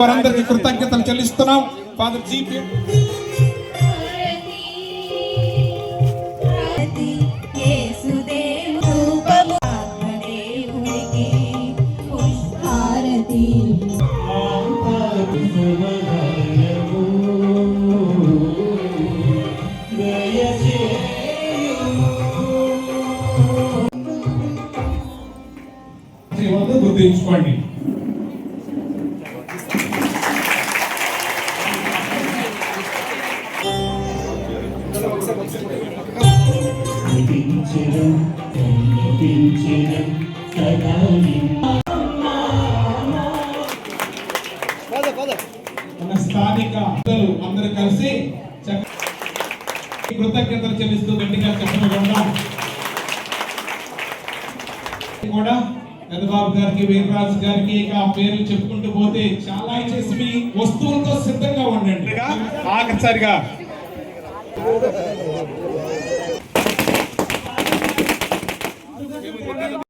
వారందరికీ కృతజ్ఞతలు చెల్లిస్తున్నాం. ఫాదర్ జీపీ గుర్తుంచుకోండి. మన స్థానిక అందరూ కలిసి కృతజ్ఞతలు చెల్లిస్తూ గట్టిగా చెప్పకుండా కూడా పెద్దబాబు గారికి, వీరరాజు గారికి ఆ పేర్లు చెప్పుకుంటూ పోతే చాలా చేసి మీ వస్తువులతో సిద్ధంగా ఉండండి. ఆఖరిసారిగా